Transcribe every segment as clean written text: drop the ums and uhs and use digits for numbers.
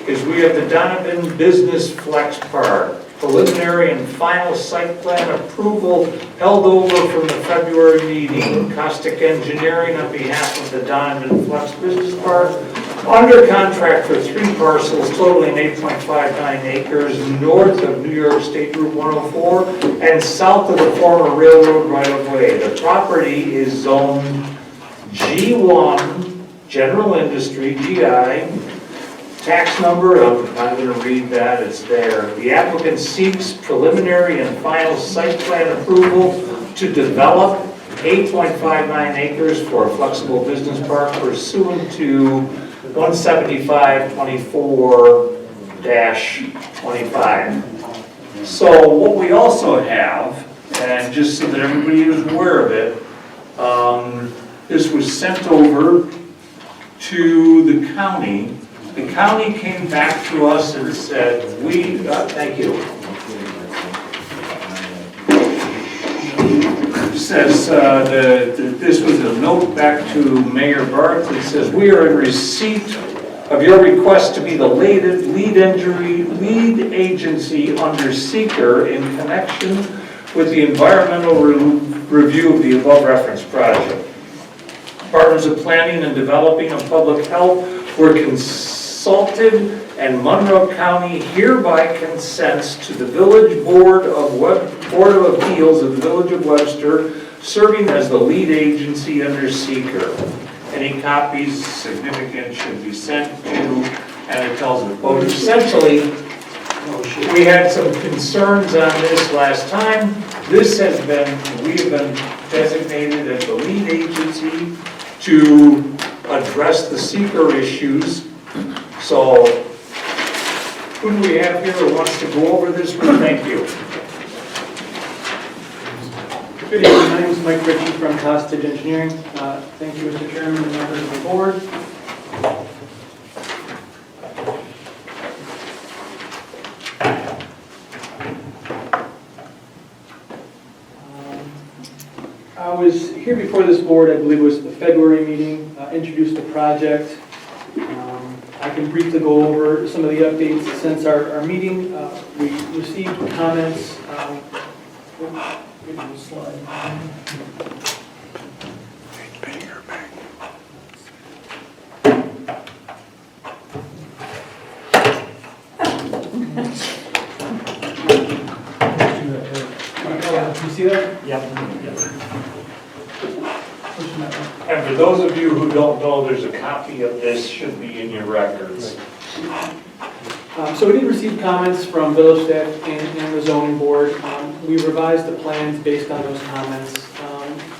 is we have the Donovan Business Flex Park. Preliminary and final site plan approval held over from the February meeting. Caustic Engineering on behalf of the Donovan Flex Business Park. Under contract for 3 parcels totaling 8.59 acres north of New York State Route 104 and south of the former railroad right-of-way. The property is zoned G1, General Industry, GI, tax number, I'm going to read that, it's there. The applicant seeks preliminary and final site plan approval to develop 8.59 acres for a flexible business park pursuant to 175-24-25. So what we also have, and just so that everybody is aware of it, this was sent over to the county. The county came back to us and said, thank you. It says this was a note back to Mayor Barth. It says, we are in receipt of your request to be the lead agency under seeker in connection with the environmental review of the above referenced project. Departments of Planning and Developing and Public Health were consulted, and Monroe County hereby consents to the Village Board of Appeals of the Village of Webster, serving as the lead agency under seeker. Any copies significant should be sent to, and it tells the quote. Essentially, we had some concerns on this last time. We have been designated as the lead agency to address the seeker issues. So, who do we have here who wants to go over this? Thank you. Good evening, my name is Mike Ritchie from Costage Engineering. Thank you, Mr. Chairman and members of the board. I was here before this board, I believe it was the February meeting, introduced the project. I can briefly go over some of the updates since our meeting. We received comments. Slide. You see that? Yep. And for those of you who don't know, there's a copy of this should be in your records. So we did receive comments from village staff and the zoning board. We revised the plans based on those comments.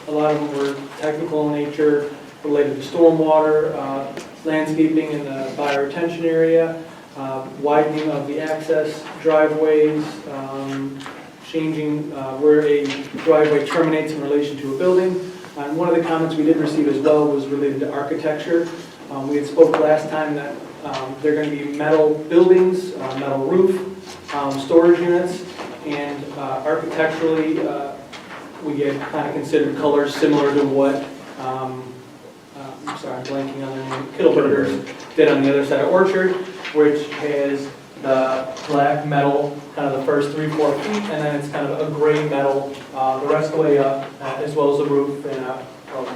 A lot of them were technical in nature, related to stormwater, landscaping in the bioretention area, widening of the access driveways, changing where a driveway terminates in relation to a building. And one of the comments we did receive as well was related to architecture. We had spoke last time that they're going to be metal buildings, metal roof, storage units, and architecturally we get kind of considered colors similar to what, I'm sorry, I'm blanking on their name, Kittlebergers did on the other side of Orchard, which has the black metal, kind of the first 3-4 feet, and then it's kind of a gray metal the rest of the way up, as well as the roof and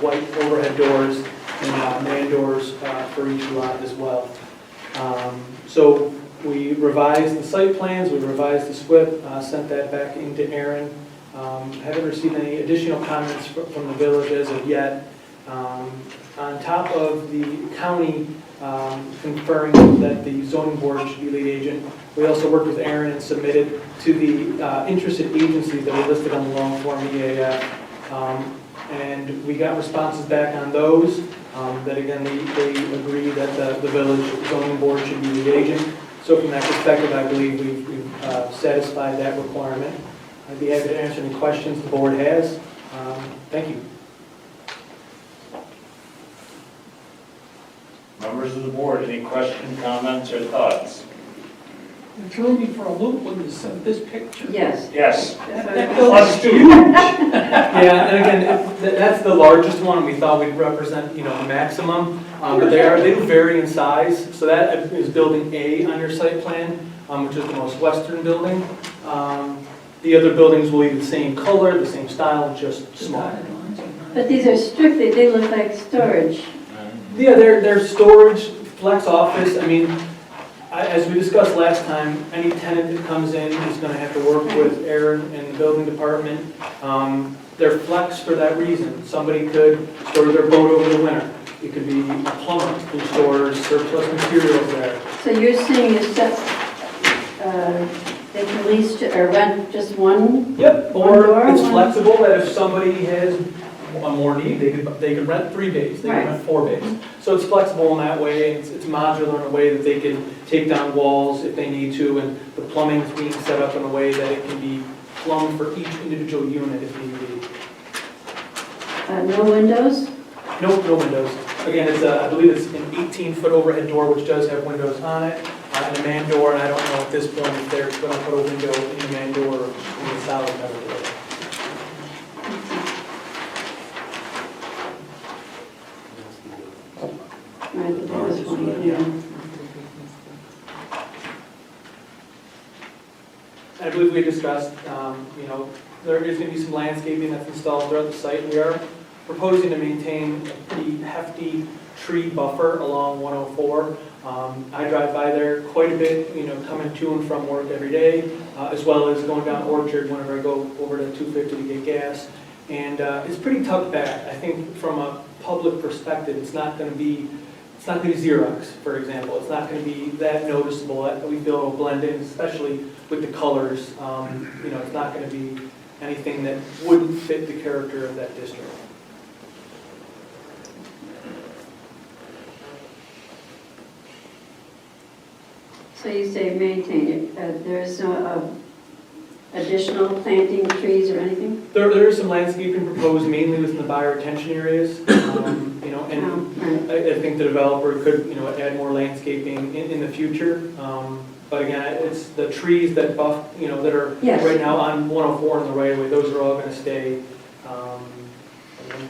white overhead doors and man doors for each lot as well. So we revised the site plans, we revised the SWIP, sent that back into Aaron. Haven't received any additional comments from the village as of yet. On top of the county conferring that the zoning board should be lead agent, we also worked with Aaron and submitted to the interested agencies that were listed on the long form EAF. And we got responses back on those, that again, they agree that the village zoning board should be lead agent. So from that perspective, I believe we've satisfied that requirement. I'd be happy to answer any questions the board has. Thank you. Members of the board, any questions, comments, or thoughts? You threw me for a loop when you sent this picture. Yes. Yes. That building's Huge. Yeah, and again, that's the largest one. We thought we'd represent, the maximum. But they do vary in size. So that is building A on your site plan, which is the most western building. The other buildings will be the same color, the same style, just smaller. But these are strictly, they look like storage. Yeah, they're storage, flex office. I mean, as we discussed last time, any tenant that comes in is going to have to work with Aaron and the building department. They're flex for that reason. Somebody could store their boat over the winter. It could be a plumber who stores surplus materials there. So you're saying it's just, they can lease or rent just one? Yep, One or door, it's one- flexible that if somebody has one more need, they could rent 3 bays, they Right. could rent 4 bays. So it's flexible in that way, it's modular in a way that they can take down walls if they need to, and the plumbing is being set up in a way that it can be plumbed for each individual unit if need be. No windows? No windows. Again, I believe it's an 18-foot overhead door, which does have windows on it, and a man door, and I don't know at this point if they're going to put a window in the man door or in the solid metal door. Right, there was one here. I believe we discussed, there is going to be some landscaping that's installed throughout the site. We are proposing to maintain a pretty hefty tree buffer along 104. I drive by there quite a bit, coming to and from work every day, as well as going down Orchard whenever I go over to 250 to get gas. And it's pretty tucked back. I think from a public perspective, it's not going to be Xerox, for example. It's not going to be that noticeable that we feel it'll blend in, especially with the colors. It's not going to be anything that wouldn't fit the character of that district. So you say maintain it, there's no additional planting trees or anything? There is some landscaping proposed mainly within the bioretention areas, and Right. I think the developer could, add more landscaping in the future. But again, it's the trees that that are Yes. right now on 104 in the right of way, those are all going to stay,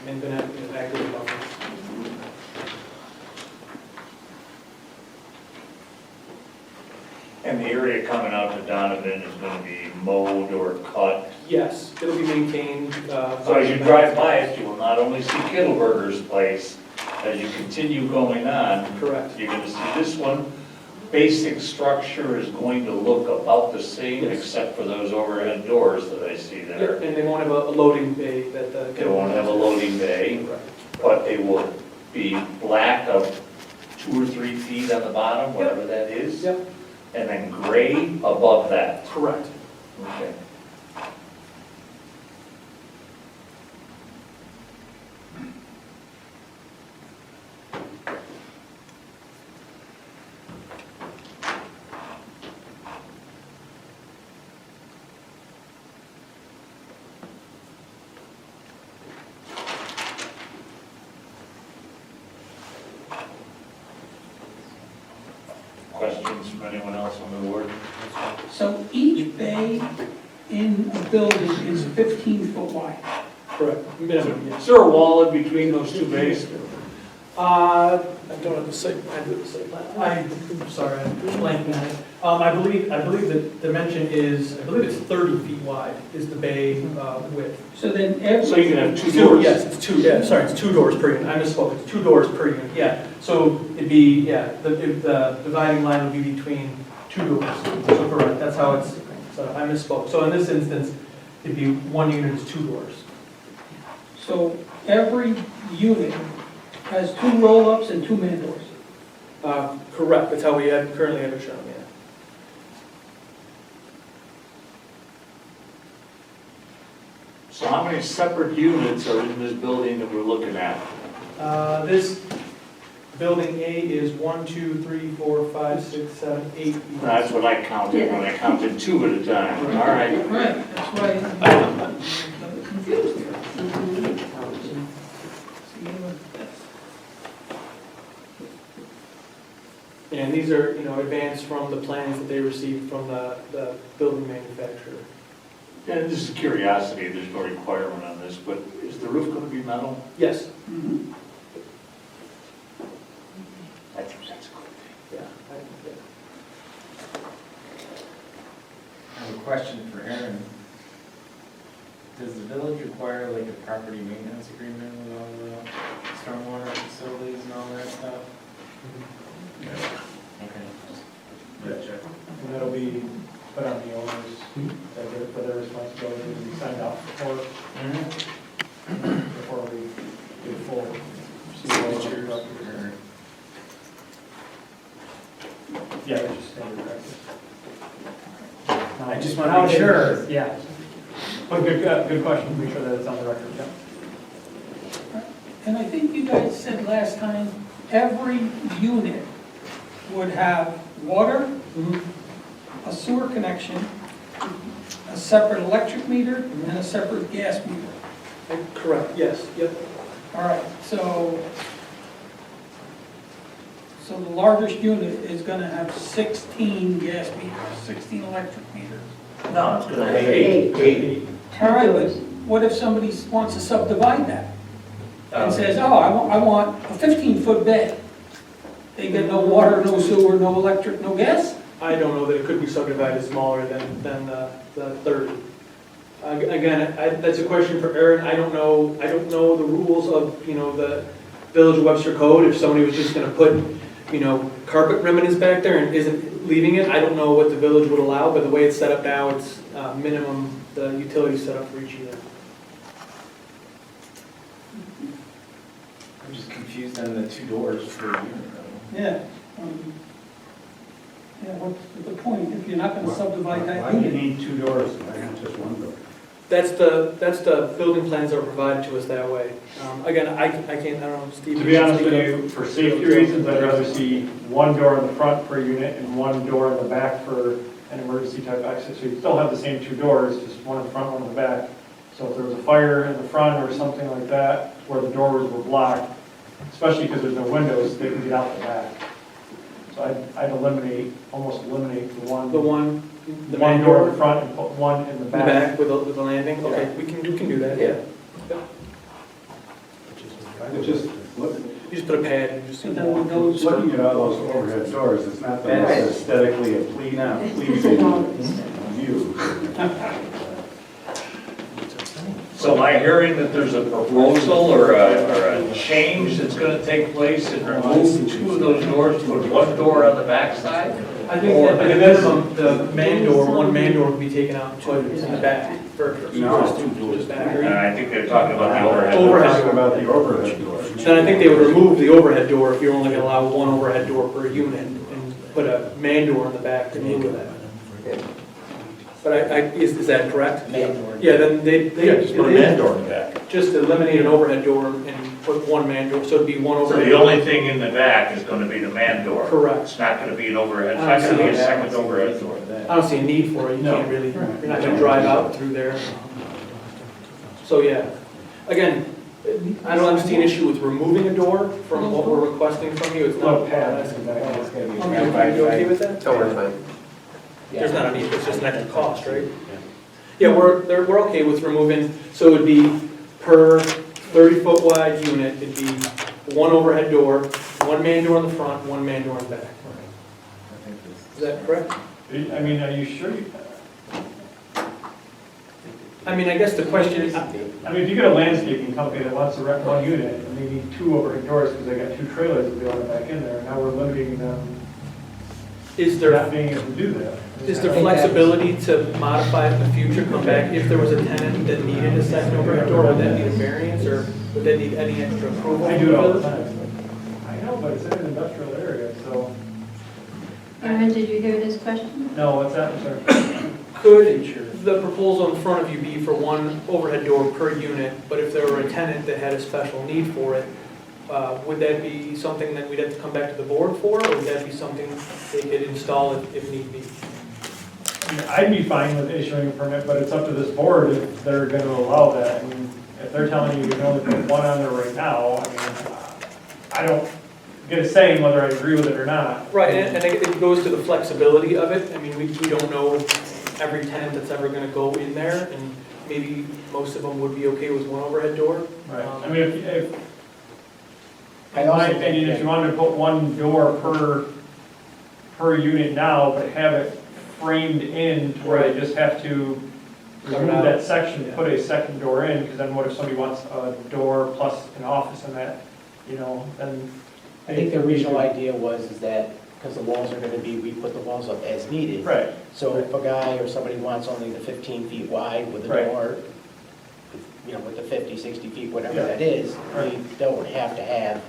and going to act as buffers. And the area coming out to Donovan is going to be mowed or cut. Yes, it'll be maintained. So as you drive by it, you will not only see Kittleberger's place, as you continue going on, Correct. you're going to see this one. Basic structure is going to look about the same, Yes. except for those overhead doors that I see Yep, there. and they won't have a loading bay that the. They won't have a loading bay, Correct. but they will be black of 2 or 3 feet on the bottom, whatever that is. Yep, And then gray above that. correct. Okay. Questions from anyone else on the board? So each bay in a building is 15 foot wide. Correct. Minimum, yes. Is there a wall in between those 2 bays? I don't have the site, I do have the site plan. I'm sorry, I'm blanking on it. I believe the dimension is, I believe it's 30 feet wide is the bay width. So then So every, you can have 2 doors? Yes, it's 2, yeah, sorry, it's 2 doors per unit. I misspoke, it's 2 doors per unit, yeah. So it'd be, the dividing line would be between 2 doors. So correct, that's how it's, so I misspoke. So in this instance, it'd be 1 unit is 2 doors. so every unit has 2 roll-ups and 2 man doors. Correct, that's how we currently have it shown, yeah. So how many separate units are in this building that we're looking at? This building A is 1, 2, 3, 4, 5, 6, 7, 8. That's what I counted, when I counted 2 at a time. All right. Right, that's why I'm confused here. And these are, advanced from the plans that they received from the building manufacturer. And this is curiosity, there's no requirement on this, but is the roof going to be metal? Yes. Mhm. question for Aaron. Does the village require like a property maintenance agreement with all the stormwater facilities and all that stuff? Okay. Gotcha. And that'll be put on the owners, for their responsibility to be signed off before we do full signatures. Yeah, it's just standard practice. I just want to be sure. Yeah. But good question, make sure that it's on the record, yeah. And I think you guys said last time, every unit would have water, a sewer connection, a separate electric meter, and a separate gas meter. Correct, yes, yep. All right, so the largest unit is gonna have 16 gas meters, 16 electric meters. No, it's gonna be Eight. eight. All right, but what if somebody wants to subdivide that and says, oh, I want a 15-foot bay? They get no water, no sewer, no electric, no gas? I don't know that it could be subdivided smaller than the 30. Again, that's a question for Aaron. I don't know the rules of, the Village of Webster code. If somebody was just gonna put, carpet remnants back there and isn't leaving it, I don't know what the village would allow, but the way it's set up now, it's minimum, the utility set up for each unit. I'm just confused on the 2 doors for a unit though. Yeah. Yeah, what's the point if you're not gonna subdivide that Why do you unit? need 2 doors? Why not just 1 door? That's the building plans that are provided to us that way. Again, I can't, I don't know, Steve. To be honest with you, for safety reasons, I'd rather see 1 door in the front per unit and 1 door in the back for an emergency type exit. So you still have the same 2 doors, just 1 in the front, 1 in the back. So if there was a fire in the front or something like that, where the doors were blocked, especially because there's no windows, they can get out the back. So I'd almost eliminate the one The one main door in door the front and put 1 in the in the back. back with the landing? Okay, we can do that, yeah. It's just, You just put a pad and just. So then when those, looking at all those overhead doors, it's not the most aesthetically pleasing view. So am I hearing that there's a proposal or a change that's gonna take place and remove 2 of those doors, put 1 door on the backside? I think at the minimum, the man door, 1 man door would be taken out, 2 in the back. Just back. And I think they're talking about the overhead. Overhead. Talking about the overhead door. Then I think they would remove the overhead door if you're only gonna allow 1 overhead door per unit and put a man door in the back to deal with that. But is that correct? Man door. Yeah, then they. Just put a man door in the back. Just eliminate an overhead door and put 1 man door, so it'd be 1 So overhead. the only thing in the back is gonna be the man door. Correct. It's not gonna be an overhead, it's not gonna be a second overhead door. I don't see a need for it, you can't really, you're not gonna drive out through there. So, yeah, again, I don't understand an issue with removing a door from what we're requesting from you, it's not. Put a pad in the back. It's gonna be Okay, you okay with that? Totally fine. There's not a need, it's just an extra cost, right? Yeah, we're okay with removing, so it would be per 30-foot wide unit, it'd be 1 overhead door, 1 man door in the front, 1 man door in the back. Is that correct? I mean, are you sure? I mean, I guess the question is, I mean, if you get a landscaping company that wants to rent 1 unit, and they need 2 overhead doors because they got 2 trailers that they want to back in there, now we're limiting them is not there, being able to do that. is there flexibility to modify it in the future, come back, if there was a tenant that needed a second overhead door, would that need a variance, or would that need any extra approval? I do it all the time. I know, but it's in an industrial area, so, Aaron, did you hear this question? no, what's that, I'm sorry? Could the proposal in front of you be for 1 overhead door per unit, but if there were a tenant that had a special need for it, would that be something that we'd have to come back to the board for, or would that be something they could install if need be? I mean, I'd be fine with issuing a permit, but it's up to this board if they're going to allow that. I mean, if they're telling you you can only put 1 on there right now, I mean, I don't get a say in whether I agree with it or not. Right, and it goes to the flexibility of it. I mean, we don't know every tenant that's ever gonna go in there, and maybe most of them would be okay with 1 overhead door. Right, I mean, if in my opinion, if you wanted to put 1 door per unit now, but have it framed in to where they just have to remove that section, put a second door in, because then what if somebody wants a door plus an office in that, then. I think the original idea is that, because the walls are gonna be, we put the walls up as needed. Right. So if a guy or somebody wants only the 15 feet wide with a Right. door, with the 50, 60 feet, whatever Yeah. that is, Right. we don't have to have,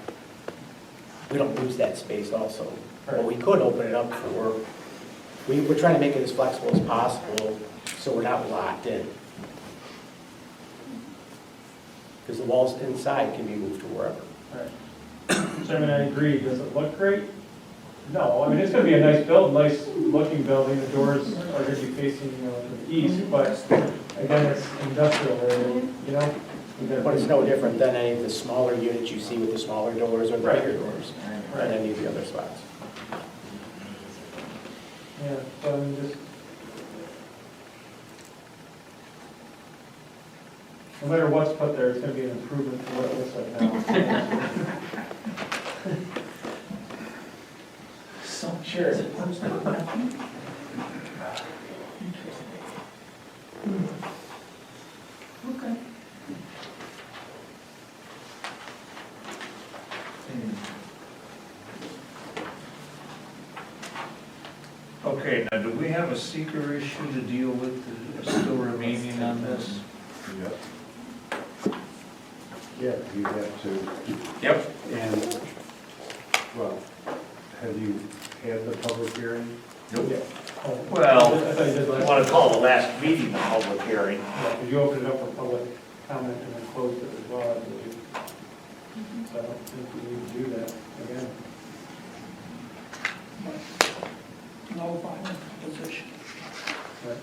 we don't lose that space also. But Right. we could open it up for, we're trying to make it as flexible as possible, so we're not locked in. Because the walls inside can be moved to wherever. Right. So I mean, I agree, does it look great? No, I mean, it's gonna be a nice nice looking building, the doors are gonna be facing, to the east, but again, it's industrial area, But it's no different than any of the smaller units you see with the smaller doors or the Right. bigger doors, and any of the other spots. Yeah, so I'm just. No matter what's put there, it's gonna be an improvement to what it looks like now. So, sure. Okay. Okay, now, do we have a seeker issue to deal with that's still remaining on this? Yep. Yeah, you have to, Yep. and, well, have you had the public hearing? Nope. Oh, Well, I thought you did I last. want to call the last meeting a public hearing. Yeah, 'cause you opened it up for public comment and then closed it as well, I believe. So I don't think we need to do that again. No violent position. Right.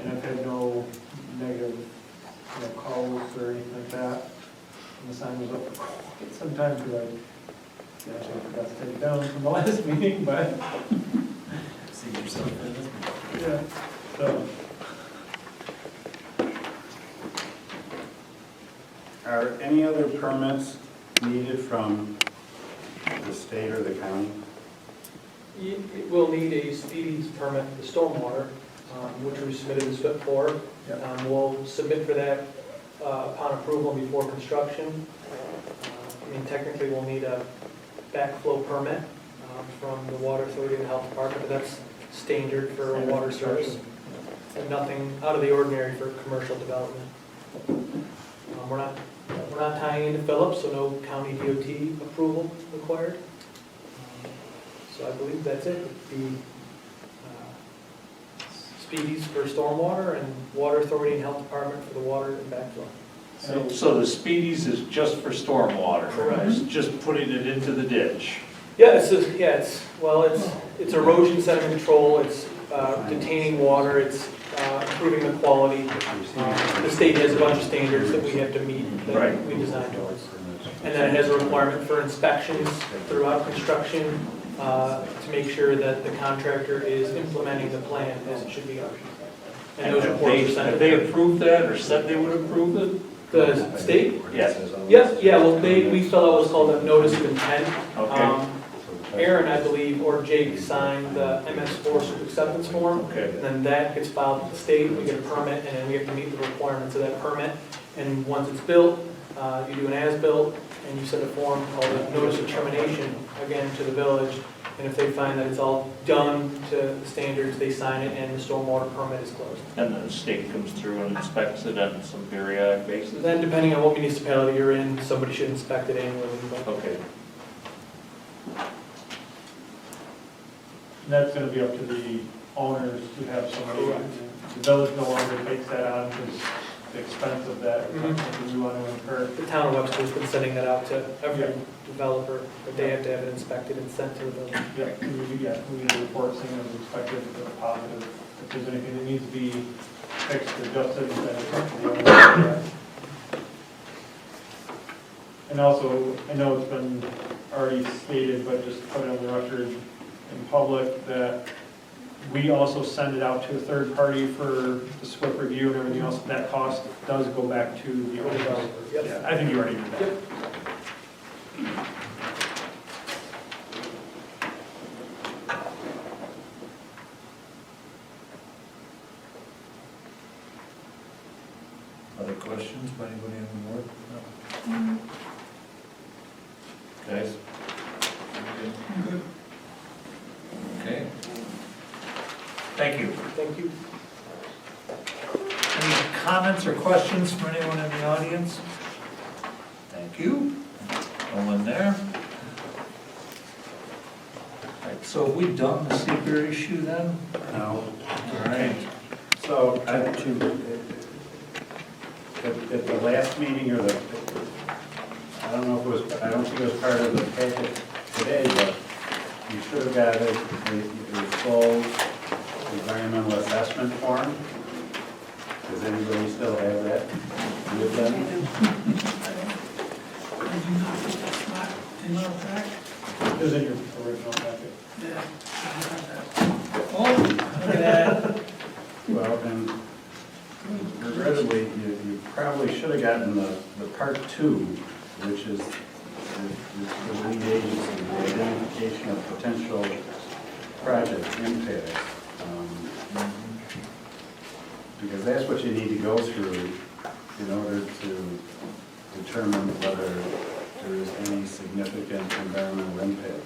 And I've had no negative, calls or anything like that. And the sign was up for quite some time, because I actually forgot to take it down from the last meeting, but, See yourself in this. yeah, so. Are any other permits needed from the state or the county? It will need a speedies permit for stormwater, which we submitted this SWIP for. Yeah. We'll submit for that upon approval before construction. I mean, technically, we'll need a backflow permit from the Water Authority and Health Department, but that's standard for a water source. And nothing out of the ordinary for commercial development. We're not tying into Phillips, so no county DOT approval required. So I believe that's it. The speedies for stormwater and Water Authority and Health Department for the water and backflow. So the speedies is just for stormwater? Correct. It's just putting it into the ditch? Yeah, it's erosion sediment control, it's detaining water, it's improving the quality. The state has a bunch of standards that we have to meet, that Right. we design towards. And then it has a requirement for inspections throughout construction to make sure that the contractor is implementing the plan as it should be. And those reports are sent. Have they approved that or said they would approve it? The state? Yes. Yes, yeah, well, we fill out what's called a notice of intent. Okay. Aaron, I believe, or Jake signed the MS4 acceptance form. Okay. And then that gets filed with the state, we get a permit, and then we have to meet the requirements of that permit. And once it's built, you do an as-built, and you send a form called a notice of termination, again, to the village. And if they find that it's all done to the standards, they sign it, and the stormwater permit is closed. And then the state comes through and inspects it on some periodic basis? Then, depending on what municipality you're in, somebody should inspect it annually. But Okay. And that's gonna be up to the owners to have somebody, the village no longer takes that on, because the expense of that is not something we want to incur. the town of Webster's been sending that out to every Yeah. developer, but they have to have it inspected and sent to the village. Yeah, we need a report saying it was inspected for the positive. If there's anything that needs to be fixed or adjusted, then it's up to the owner. And also, I know it's been already stated, but just put it on the record in public, that we also send it out to a third party for the SWIP review and everything else. That cost does go back to the owner. Yep. Yeah, I think you already knew that. Yep. questions by anybody on the board? No. Guys? Good. Okay. Thank you. Thank you. Any comments or questions from anyone in the audience? Thank you. No one there? All right, so have we done the seeker issue then? No. All right. So, at the last meeting, or I don't know if it was, I don't think it was part of the packet today, but you should have got a full environmental assessment form. Does anybody still have that with them? I do not, that's not in our pack. It was in your original packet. Yeah. I have that. Oh, look at that. Well, and regrettably, you probably should have gotten the part two, which is the lead agency, the identification of potential project impact. Because that's what you need to go through in order to determine whether there is any significant environmental impact.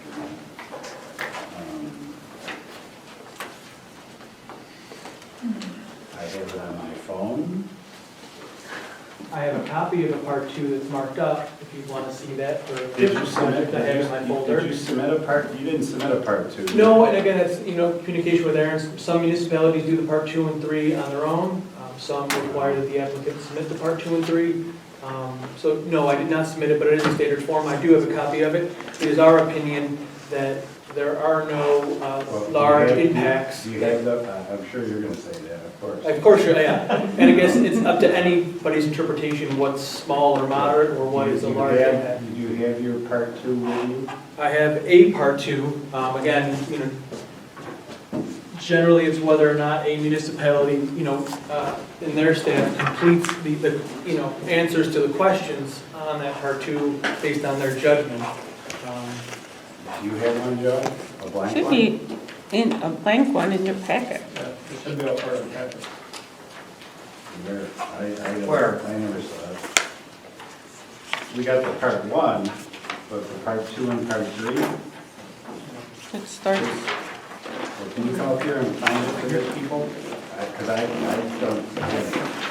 I have it on my phone. I have a copy of the part two that's marked up, if you want to see that for Did the you submit, project I have in my folder. did you submit a part, you didn't submit a part two? did No, you? and again, it's, communication with Aaron. Some municipalities do the part 2 and 3 on their own. Some require that the applicant submit the part 2 and 3. So no, I did not submit it, but it is a standard form. I do have a copy of it. It is our opinion that there are no Well, large you have- impacts. You have the, I'm sure you're gonna say that, of course. Of course, yeah. And I guess it's up to anybody's interpretation what's small or moderate or what is a large impact. Do you have your part two with you? I have a part 2. Again, generally it's whether or not a municipality, in their staff completes the answers to the questions on that part 2 based on their judgment. Do you have one, Joe? A blank Should one? be in a blank one in your packet. Yeah, it should be all part of the packet. Where? Where? I never saw it. We got the part 1, but the part 2 and part 3? It starts, Well, can you come up here and find it for your people? Because I don't have it.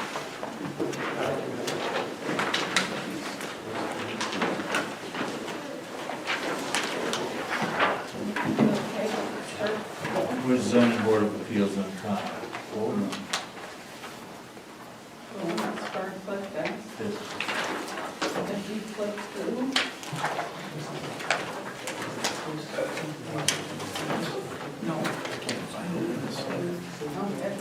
Where's zoning board of appeals on top? starts like that. This. If you flip through. No, I can't find it in this.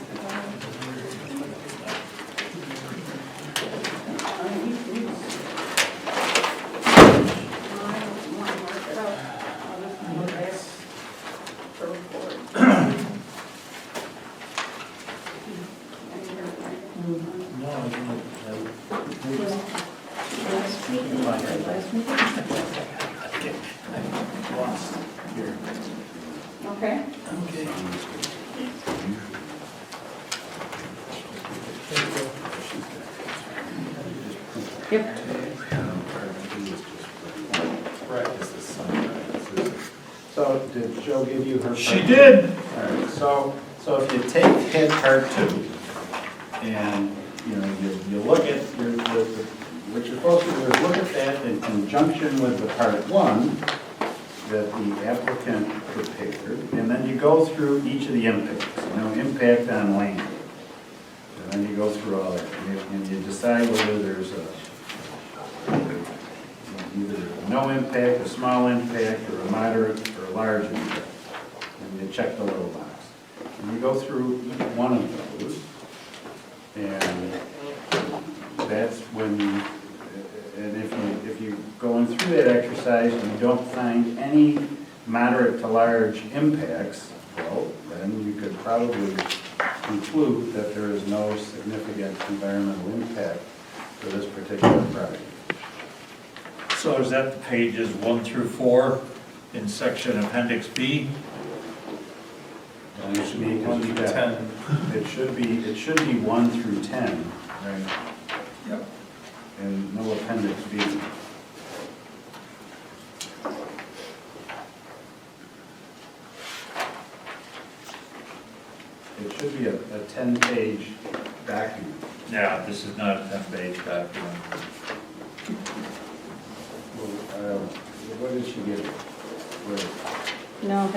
Lost here. Okay. Okay. Yep. Right. So did Joe give you her? She did. All right, so if you take head part 2, and, you look at, what you're supposed to do is look at that in conjunction with the part 1 that the applicant prepared, and then you go through each of the impacts, impact on land. And then you go through all that, and you decide whether there's either no impact, a small impact, or a moderate or a large impact. And you check the little box. And you go through each one of those, and that's when if you're going through that exercise and you don't find any moderate to large impacts, well, then you could probably conclude that there is no significant environmental impact for this particular project. So is that the pages 1 through 4 in section appendix B? And it should be 1 through 10. It should be 1 through 10. Right. Yep. And no appendix B. It should be a 10-page document. Yeah, this is not a 10-page document. Well, what did she give? Where? No,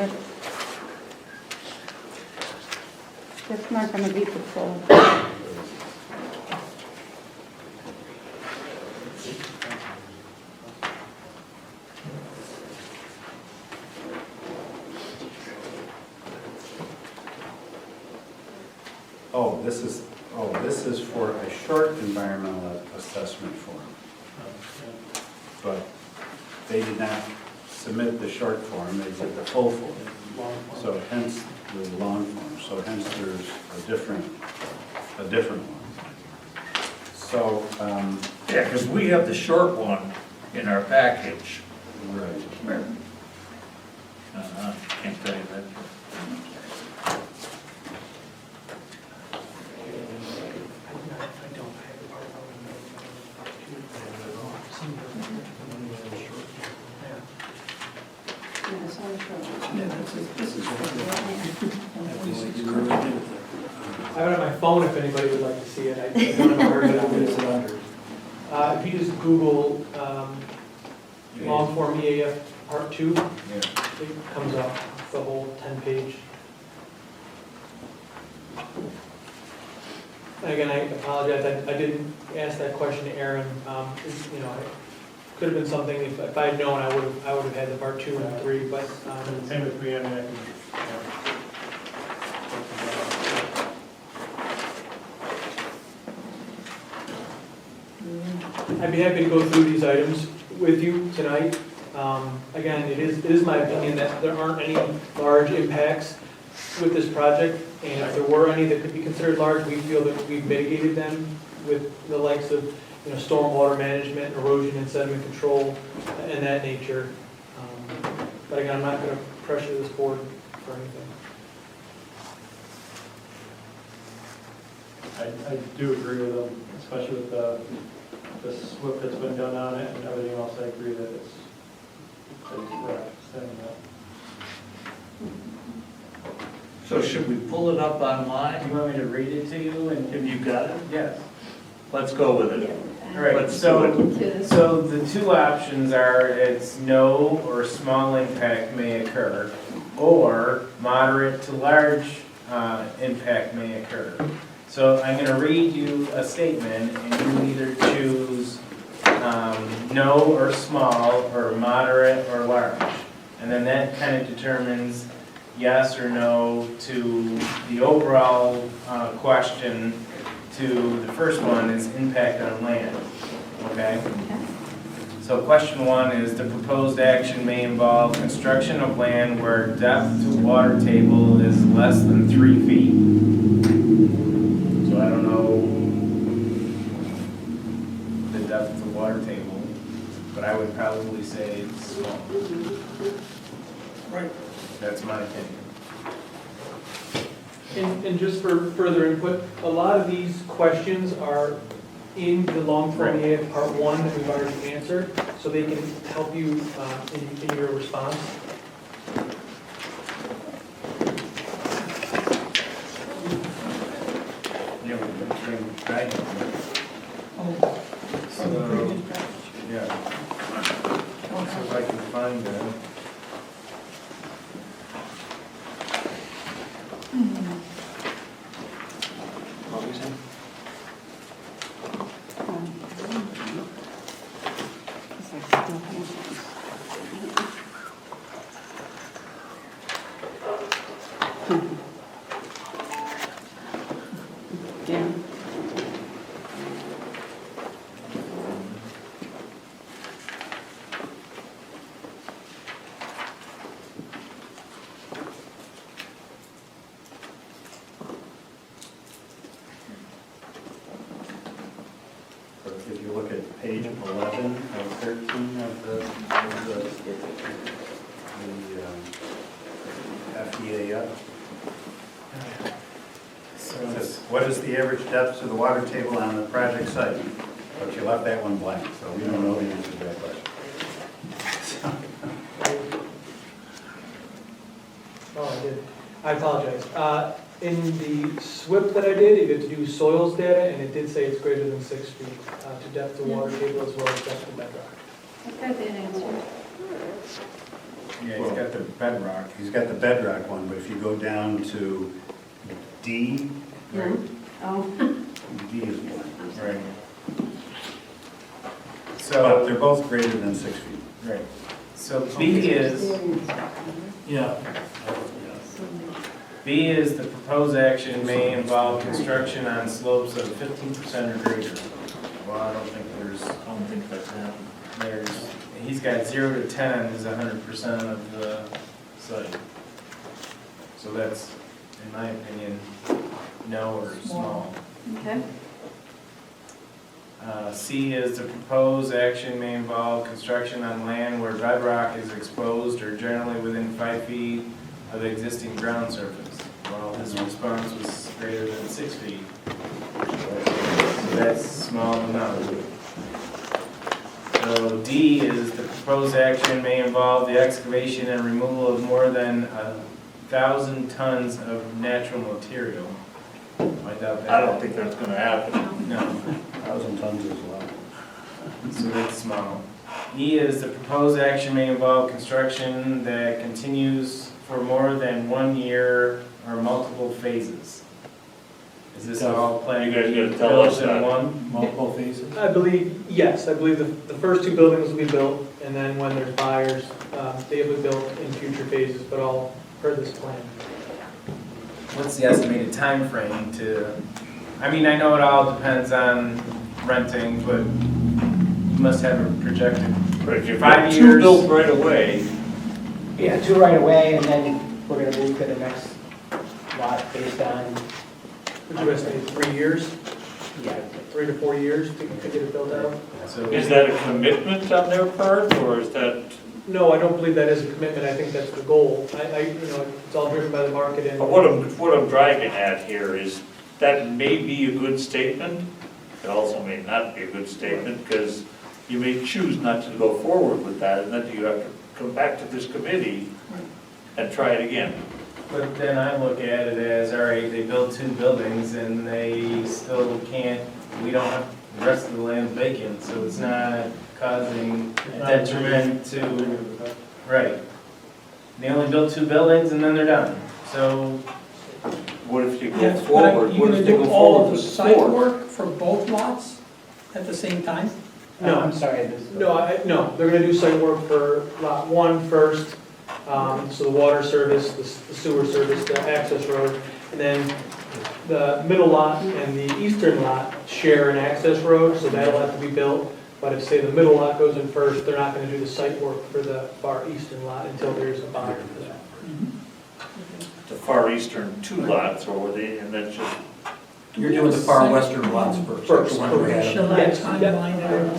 that's not gonna be the full. This is for a short environmental assessment form. But they did not submit the short form, they did the full form. So hence the long form, so hence there's a different one. So, Yeah, because we have the short one in our package. right. Can't tell you that. Yeah, it's on the show. Yeah, this is I have it on my phone if anybody would like to see it. I don't know where it is under. If you just Google long form EAF part 2, it comes up, the whole 10-page. And again, I apologize, I didn't ask that question to Aaron. You know, it could have been something, if I had known, I would have had the part 2 and 3, but. Same with me, I mean, I can, I'd be happy to go through these items with you tonight. Again, it is my opinion that there aren't any large impacts with this project, and if there were any that could be considered large, we feel that we've mitigated them with the likes of, you know, stormwater management, erosion and sediment control, and that nature. But again, I'm not going to pressure this board for anything. I do agree with them, especially with the SWIP that's been done on it and everything else. I agree that it's correct, sending that. So should we pull it up online? You want me to read it to you and Have you got it? Yes. Let's go with it. All right, Let's so, do it. so the two options are it's no or small impact may occur, or moderate to large impact may occur. So I'm going to read you a statement, and you either choose no or small, or moderate or large. And then that kind of determines yes or no to the overall question. To the first one is impact on land, okay? So question 1 is the proposed action may involve construction of land where depth to water table is less than 3 feet. So I don't know the depth to water table, but I would probably say it's small. Right. That's my opinion. And just for further input, a lot of these questions are in the long form EAF part 1 that we've already answered, so they can help you in your response. Yeah, we can bring back. Oh, from the previous package. Yeah. So if I can find that. Yeah. If you look at page 11 of 13 of the FEAF, it says, what is the average depth to the water table on the project site? But you left that one blank, so we don't know the answer to that question. Oh, I did. I apologize. In the SWIP that I did, you get to do soils data, and it did say it's greater than 6 feet to depth of water table as well as depth of bedrock. I've got that answer. Yeah, he's got the bedrock. He's got the bedrock one, but if you go down to D, No? Oh, D is blank. Right. But So, they're both greater than 6 feet. right. So B is, Yeah. B is the proposed action may involve construction on slopes of 15% or greater. Well, I don't think that's happening. He's got 0 to 10 is 100% of the site. So that's, in my opinion, no or small. okay. C is the proposed action may involve construction on land where bedrock is exposed or generally within 5 feet of the existing ground surface. Well, his response was greater than 6 feet. So that's small enough. So D is the proposed action may involve the excavation and removal of more than 1,000 tons of natural material. I doubt that. I don't think that's gonna happen. No. 1,000 tons is a lot. So that's small. E is the proposed action may involve construction that continues for more than 1 year or multiple phases. Is this all planned? You guys gotta tell us built in that. one? Multiple phases? I believe, yes, I believe the first 2 buildings will be built, and then when there's buyers, they will be built in future phases, but all per this plan. What's the estimated time frame to, I mean, I know it all depends on renting, but you must have a projected. But if you've 5 got years. 2 built right away, Yeah, 2 right away, and then we're gonna move to the next lot based on, Would you estimate 3 years, yeah, 3 to 4 years to get it built out? So is that a commitment on their part, or is that, No, I don't believe that is a commitment, I think that's the goal. It's all driven by the market and. but what I'm driving at here is, that may be a good statement, it also may not be a good statement, because you may choose not to go forward with that, and then you have to come back to this committee and try it again. But then I look at it as, all right, they built 2 buildings and they still can't, we don't have, the rest of the land vacant, so it's not causing a detriment to, right. They only built 2 buildings and then they're done, so, What if you go Yes, but forward, you what gonna if they go do all forward of the with site 4? work for both lots at the same time? No. I'm sorry, this. No, they're gonna do site work for lot 1 first, so the water service, the sewer service, the access road, and then the middle lot and the eastern lot share an access road, so that'll have to be built. But if, say, the middle lot goes in first, they're not gonna do the site work for the far eastern lot until there's a buyer for that. The far eastern 2 lots, or they, and that's just, You're doing the far western lots first. First, the one we had. Shall I timeline there?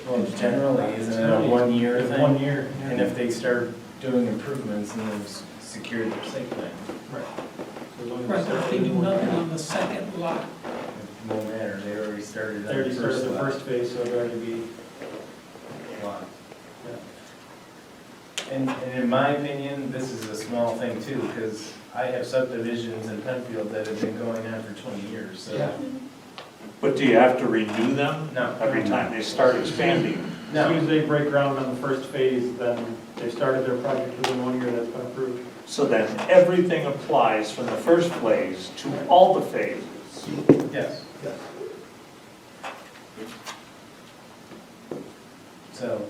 well, generally, isn't it a 1 year thing? 1 year. And if they start doing improvements and they've secured their site plan, Right, but if they do nothing on the second lot, it won't matter, they already started They on already the started first the lot. first phase, so it'd already be, lot. And in my opinion, this is a small thing too, because I have subdivisions in Penfield that have been going on for 20 years, so. Yeah. but do you have to renew them? No. Every time they start expanding? as soon as they break ground on the first phase, then they started their project within 1 year that's been approved. So then everything applies from the first phase to all the phases? Yes. So.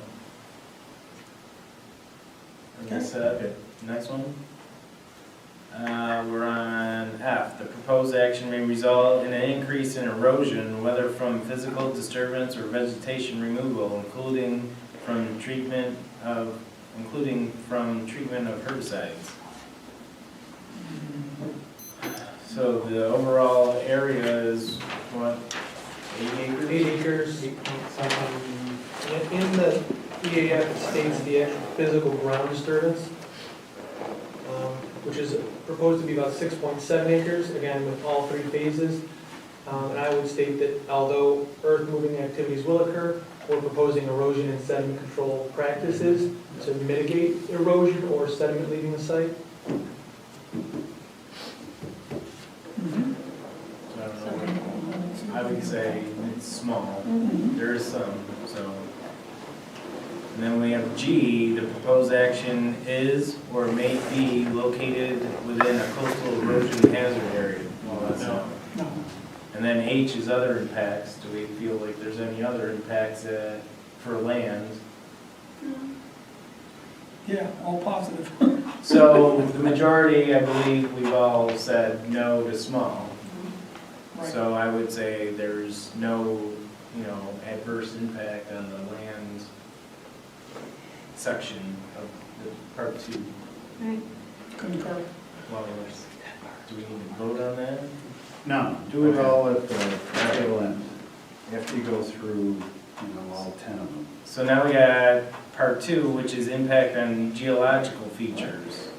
And that's, next one. We're on F. The proposed action may result in an increase in erosion, whether from physical disturbance or vegetation removal, including from treatment of herbicides. So the overall area is what, 8 acres? 8 acres. In the EAF, it states the actual physical ground disturbance, which is proposed to be about 6.7 acres, again, with all 3 phases. And I would state that although earth-moving activities will occur, we're proposing erosion and sediment control practices to mitigate erosion or sediment leaving the site. I don't know. I would say it's small. There is some, so. And then we have G, the proposed action is or may be located within a coastal erosion hazard area. Well, that's no. No. And then H is other impacts. Do we feel like there's any other impacts for land? Yeah, all positive. So the majority, I believe, we've all said no to small. Right. So I would say there's no, adverse impact on the land section of the part 2. Right. Concur. Well, do we need to vote on that? No, do it all at the tail end, after you go through, all 10 of them. So now we got part 2, which is impact on geological features.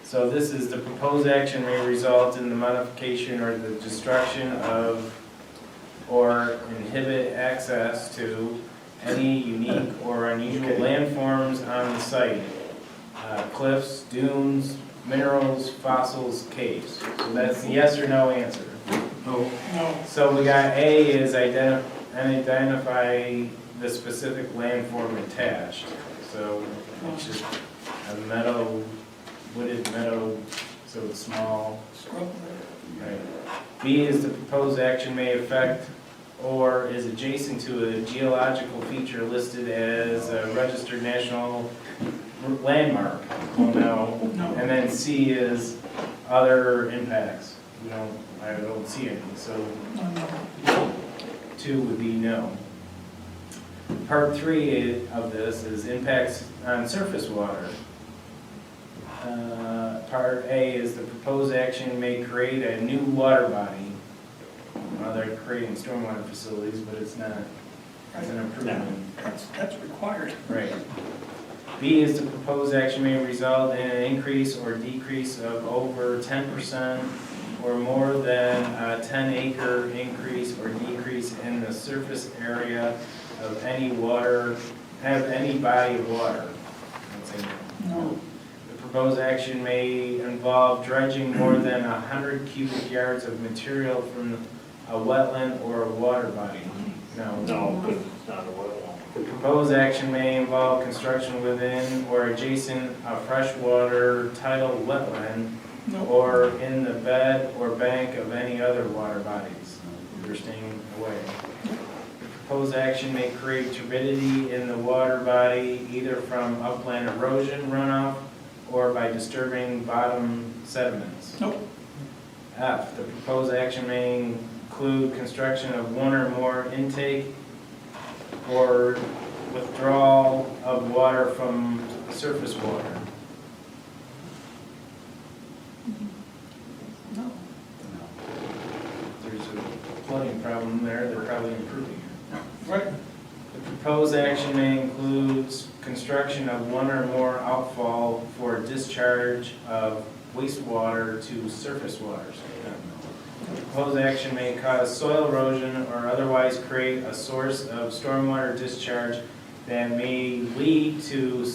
So this is the proposed action may result in the modification or the destruction of or inhibit access to any unique or unusual landforms on the site. Cliffs, dunes, minerals, fossils, caves. So that's the yes or no answer. No. So we got A is identify the specific landform attached. So it's just a meadow, wooded meadow, so it's small. Right. B is the proposed action may affect or is adjacent to a geological feature listed as a registered national landmark. Well, no. And then C is other impacts. I don't see any, so 2 would be no. Part 3 of this is impacts on surface water. Part A is the proposed action may create a new water body. Well, they're creating stormwater facilities, but it's not, it's an improvement. That's required. Right. B is the proposed action may result in an increase or decrease of over 10% or more than a 10-acre increase or decrease in the surface area of any body of water. That's a No. The proposed action may involve dredging more than 100 cubic yards of material from a wetland or a water body. No. No, because it's not a wetland. The proposed action may involve construction within or adjacent a freshwater tidal wetland No. or in the bed or bank of any other water bodies. They're staying away. The proposed action may create turbidity in the water body either from upland erosion runoff or by disturbing bottom sediments. Nope. F, the proposed action may include construction of one or more intake or withdrawal of water from surface water. No. There's a flooding problem there, they're probably improving it. Right. The proposed action may include construction of one or more outfall for discharge of wastewater to surface waters. The proposed action may cause soil erosion or otherwise create a source of stormwater discharge that may lead to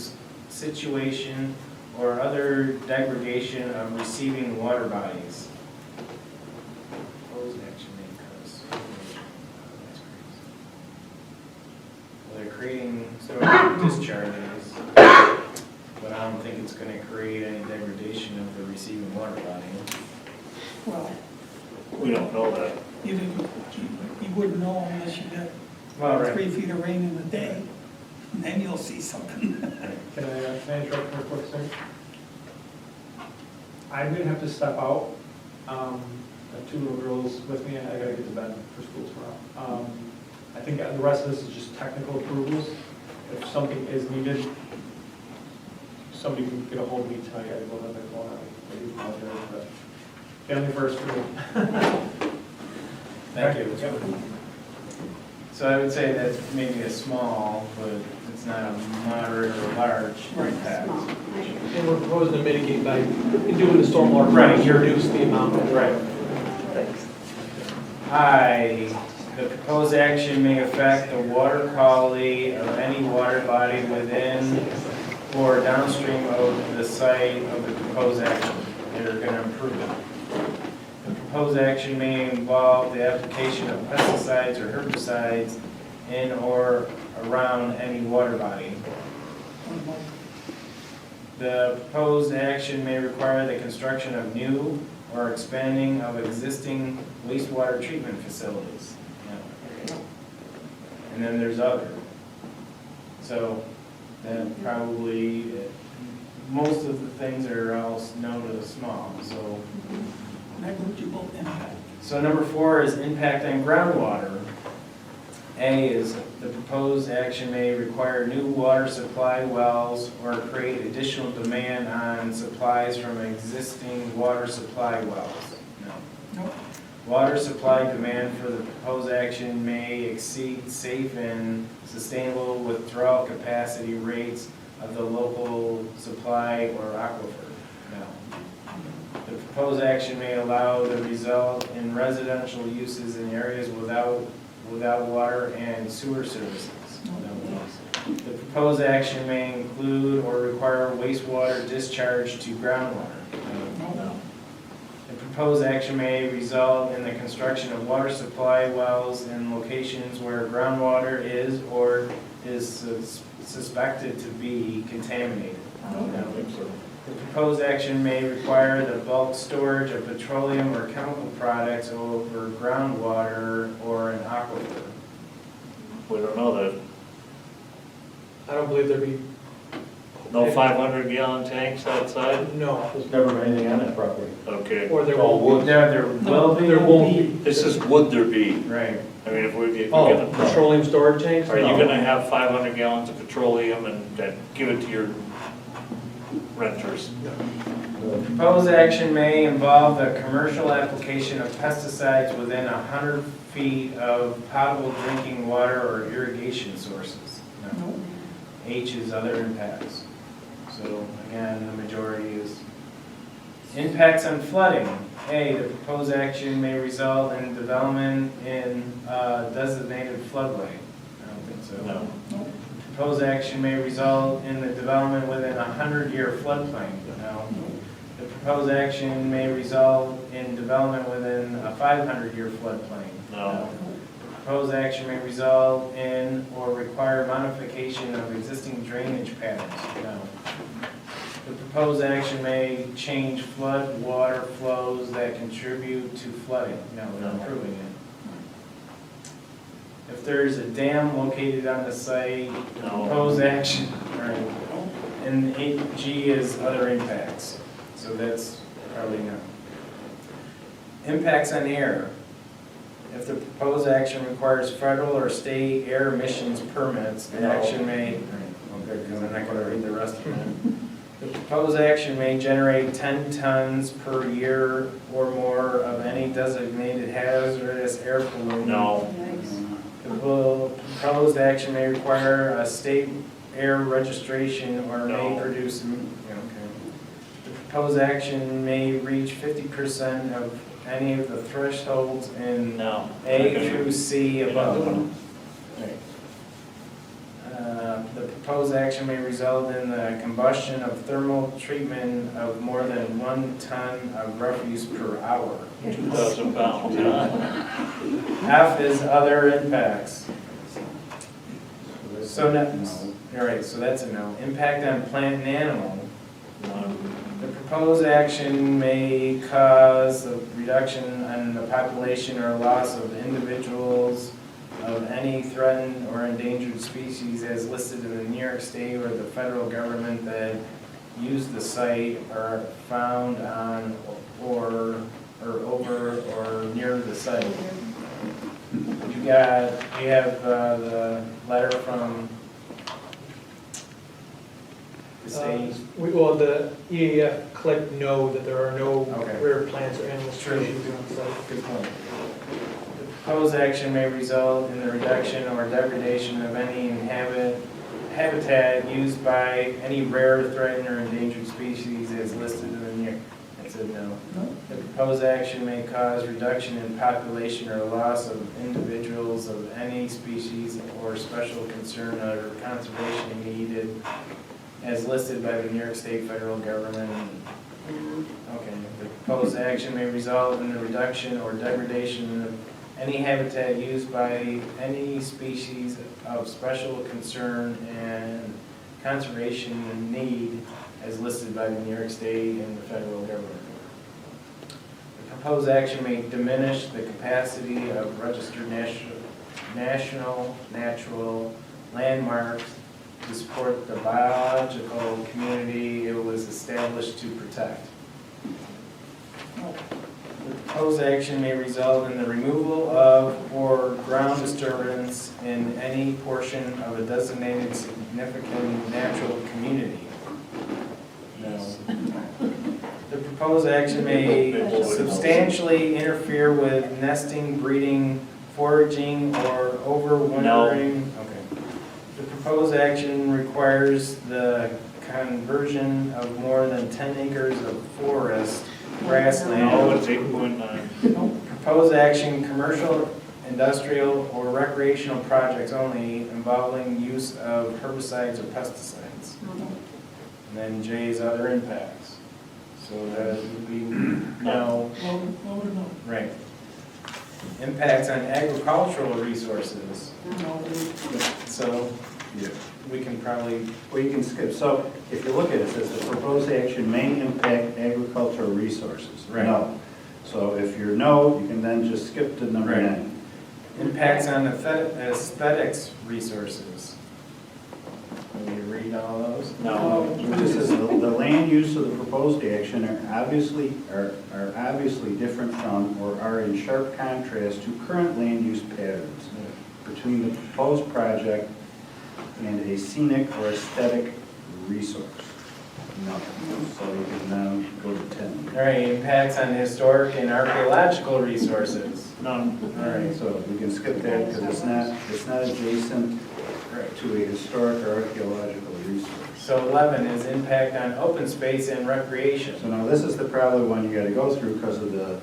situation or other degradation of receiving water bodies. Proposed action may cause erosion. Well, they're creating stormwater discharges, but I don't think it's going to create any degradation of the receiving water body. Well, We don't know that. you wouldn't know unless you get Well, right. 3 feet of rain in a day, and then you'll see something. Can I interrupt for a quick second? I'm gonna have to step out. I have 2 little girls with me, and I gotta get to bed for school tomorrow. I think the rest of this is just technical approvals. If something is needed, somebody can get a hold of me tonight. I will have that call out. I do apologize, but family first for me. Thank you. So I would say that's maybe a small, but it's not a moderate or large impact. Small. And we're proposing to mitigate by doing the stormwater. Right. to reduce the amount of. Right. I, the proposed action may affect the water quality of any water body within or downstream of the site of the proposed action. They're gonna improve it. The proposed action may involve the application of pesticides or herbicides in or around any water body. The proposed action may require the construction of new or expanding of existing wastewater treatment facilities. And then there's other. So then probably, most of the things are all known as small, so. Negligible impact. So number 4 is impact on groundwater. A is the proposed action may require new water supply wells or create additional demand on supplies from existing water supply wells. No. Nope. Water supply demand for the proposed action may exceed safe and sustainable withdrawal capacity rates of the local supply or aquifer. No. The proposed action may allow the result in residential uses in areas without water and sewer services. No. The proposed action may include or require wastewater discharge to groundwater. No. The proposed action may result in the construction of water supply wells in locations where groundwater is or is suspected to be contaminated. No. The proposed action may require the bulk storage of petroleum or chemical products over groundwater or an aquifer. We don't know that. I don't believe there'd be. No 500-gallon tanks outside? No, There's never been anything on that property. Okay. or there All won't wood. Now, there will be. There won't be. This is would there be? Right. I mean, if we're Oh, gonna, petroleum storage tanks? are you No. gonna have 500 gallons of petroleum and then give it to your renters? The proposed action may involve the commercial application of pesticides within 100 feet of potable drinking water or irrigation sources. No. H is other impacts. So again, the majority is impacts on flooding. A, the proposed action may result in development in designated floodway. I don't think so. No. Proposed action may result in the development within a 100-year floodplain. No. The proposed action may result in development within a 500-year floodplain. No. The proposed action may result in or require modification of existing drainage patterns. No. The proposed action may change flood water flows that contribute to flooding. No, we're improving it. If there's a dam located on the site, the No. proposed action, right? And 8G is other impacts, so that's probably no. Impacts on air. If the proposed action requires federal or state air emissions permits, the No. action may, okay, because I'm not going to read the rest of it. The proposed action may generate 10 tons per year or more of any designated hazardous air pollutant. No. The proposed action may require a state air registration or may No. produce, okay. The proposed action may reach 50% of any of the thresholds in No. A through C above. Right. The proposed action may result in the combustion of thermal treatment of more than 1 ton of refuse per hour. 2,000 pounds, huh? F is other impacts. So next, all right, so that's a no. Impact on plant and animal. The proposed action may cause a reduction in the population or loss of individuals of any threatened or endangered species as listed in the New York State or the federal government that use the site are found on or over or near the site. You have the letter from the state. Well, the EAF clicked no, that there are no Okay. rare plants or animal True. species on site. Good point. The proposed action may result in the reduction or degradation of any habitat used by any rare, threatened, or endangered species as listed in the New York. That's a said no. The proposed action may cause reduction in population or loss of individuals of any species or special concern or conservation needed as listed by the New York State federal government. Okay, the proposed action may result in the reduction or degradation of any habitat used by any species of special concern and conservation need as listed by the New York State and the federal government. The proposed action may diminish the capacity of registered national natural landmarks to support the biological community it was established to protect. The proposed action may result in the removal of or ground disturbance in any portion of a designated significant natural community. No. The proposed action may substantially interfere with nesting, breeding, foraging, or overwintering. Okay. The proposed action requires the conversion of more than 10 acres of forest grassland. No, it's 8.9. Proposed action, commercial, industrial, or recreational projects only involving use of herbicides or pesticides. And then J is other impacts. So that would be no. What would no? Right. Impacts on agricultural resources. No. So Yeah. we can probably, Well, you can skip, so if you look at it, it says the proposed action may impact agricultural resources. Right. No. So if you're no, you can then just skip to number Right. 9. impacts on aesthetics resources. Can you read all those? No. This is the land use of the proposed action are obviously different from or are in sharp contrast to current land use patterns between the proposed project and a scenic or aesthetic resource. No. So you can now go to 10. All right, impacts on historic and archaeological resources. None. All right, So we can skip that because it's not adjacent to a historic or archaeological resource. so 11 is impact on open space and recreation. So now this is the probably one you got to go through because of the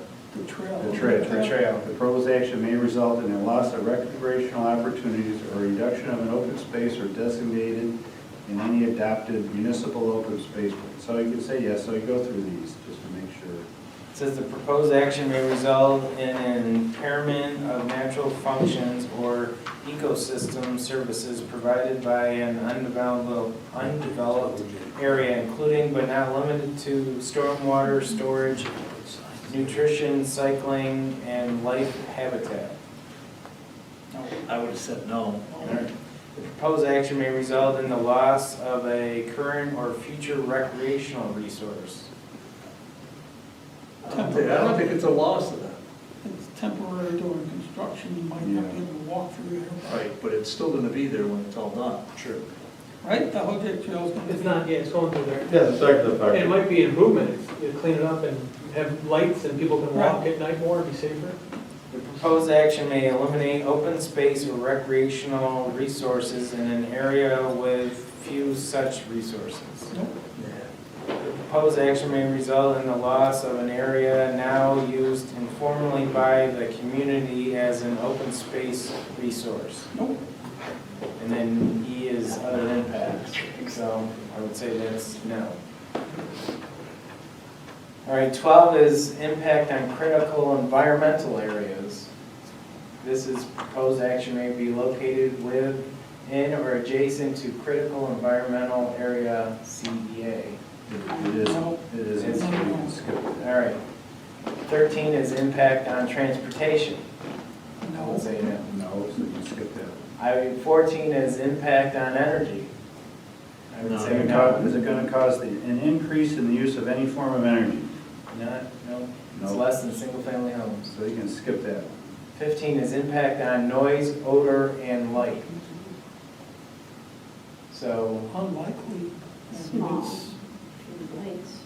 Trail. The trail. The trail. The proposed action may result in a loss of recreational opportunities or reduction of an open space or designated in any adopted municipal open space. So you can say yes, so you go through these just to make sure. It says the proposed action may result in an impairment of natural functions or ecosystem services provided by an undeveloped area, including but not limited to stormwater storage, nutrition, cycling, and life habitat. I would have said no. The proposed action may result in the loss of a current or future recreational resource. I don't think it's a loss of that. It's temporary during construction, you might not be able to walk through there. Right, but it's still gonna be there when it's all done. True. Right, the Hojek Trail's gonna be. It's not, yeah, it's going through there. Yeah, it's like the And park. it might be improvement, you clean it up and have lights and people can walk at night more and be safer. The proposed action may eliminate open space or recreational resources in an area with few such resources. The proposed action may result in the loss of an area now used informally by the community as an open space resource. Nope. And then E is other impacts, so I would say that's no. All right, 12 is impact on critical environmental areas. This is proposed action may be located within or adjacent to critical environmental area CEA. It is, you can skip it. All right. 13 is impact on transportation. I would No. say no. No, so you can skip that. 14 is impact on energy. I would say no. Is it going to cause an increase in the use of any form of energy? Not, no. It's No. less than single-family homes. So you can skip that. 15 is impact on noise, odor, and light. So Unlikely. Small. It's- Lights.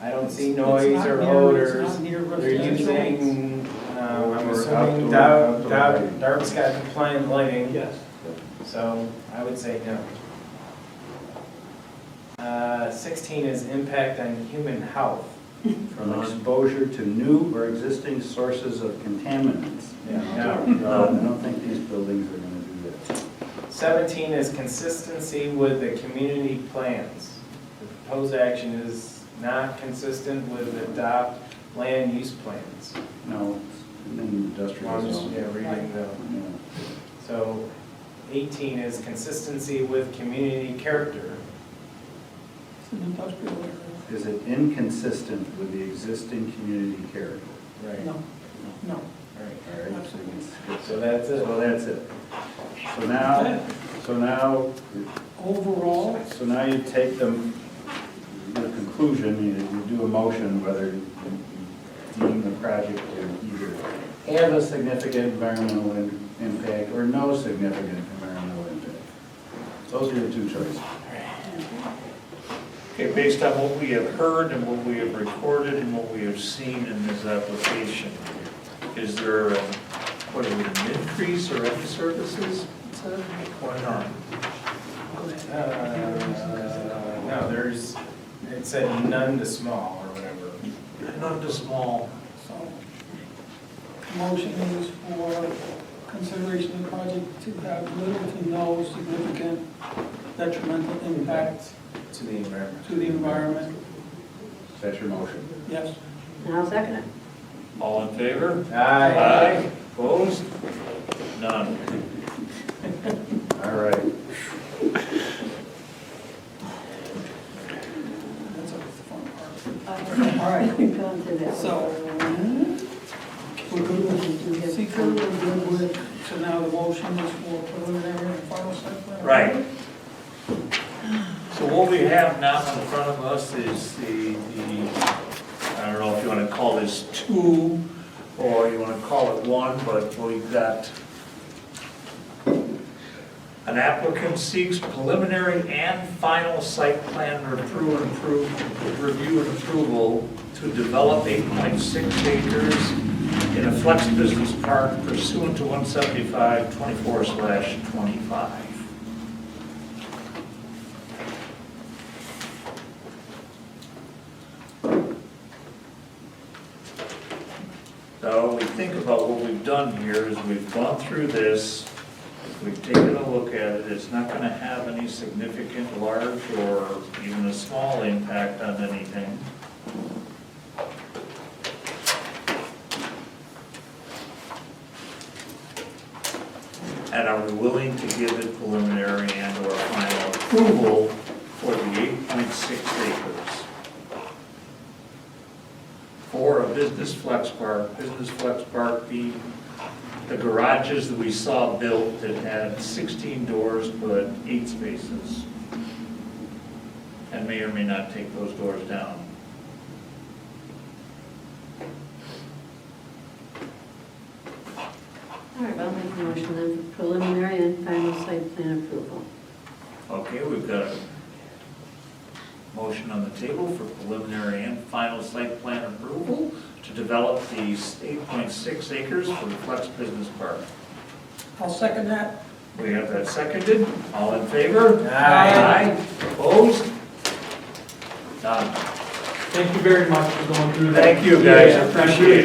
I don't see it's noise not or near- odors. It's not near They're residential. using, I'm Or assuming outdoor lighting. dark sky compliant lighting. Yes. So I would say no. 16 is impact on human health. from exposure to new or existing sources of contaminants. Yeah, I don't think these buildings are gonna do that. 17 is consistency with the community plans. The proposed action is not consistent with adopt land use plans. No, in industrial zone. Yeah, reading the, Yeah. so 18 is consistency with community character. It's an industrial area. Is it inconsistent with the existing community character? Right. No, no. Right. All right, so you can skip So that's it. So that's it. So now you take them, the conclusion, you do a motion whether you deem the project to either have a significant environmental impact or no significant environmental impact. Those are your two choices. Okay, based on what we have heard and what we have recorded and what we have seen in this application, is there, an increase or any services? Or not? No, there's, it said none to small or whatever. None to small. So, motion is for consideration of the project to have little to no significant detrimental impact To the environment. to the environment. That's your motion. Yes. And I'll second it. All in favor? Aye. Opposed? None. All right. That's always the fun part. All right. We've gone through that. So, we're good with seeker, we're good with, so now the motion is for preliminary and final site plan. Right. So what we have now in front of us is the, I don't know if you want to call this two, or you want to call it one, but we've got an applicant seeks preliminary and final site plan review and approval to develop 8.6 acres in a flex business park pursuant to 175-24/25. So we think about what we've done here is we've gone through this, we've taken a look at it, it's not gonna have any significant large or even a small impact on anything. And are we willing to give it preliminary and or final approval for the 8.6 acres? For a business flex park being the garages that we saw built that had 16 doors but 8 spaces. And may or may not take those doors down. All right, I'll make a motion then for preliminary and final site plan approval. Okay, we've got a motion on the table for preliminary and final site plan approval to develop these 8.6 acres for the Flex Business Park. I'll second that. We have that seconded. All in favor? Aye. Opposed? None. Thank you very much for going through that. Thank you, guys. I appreciate it.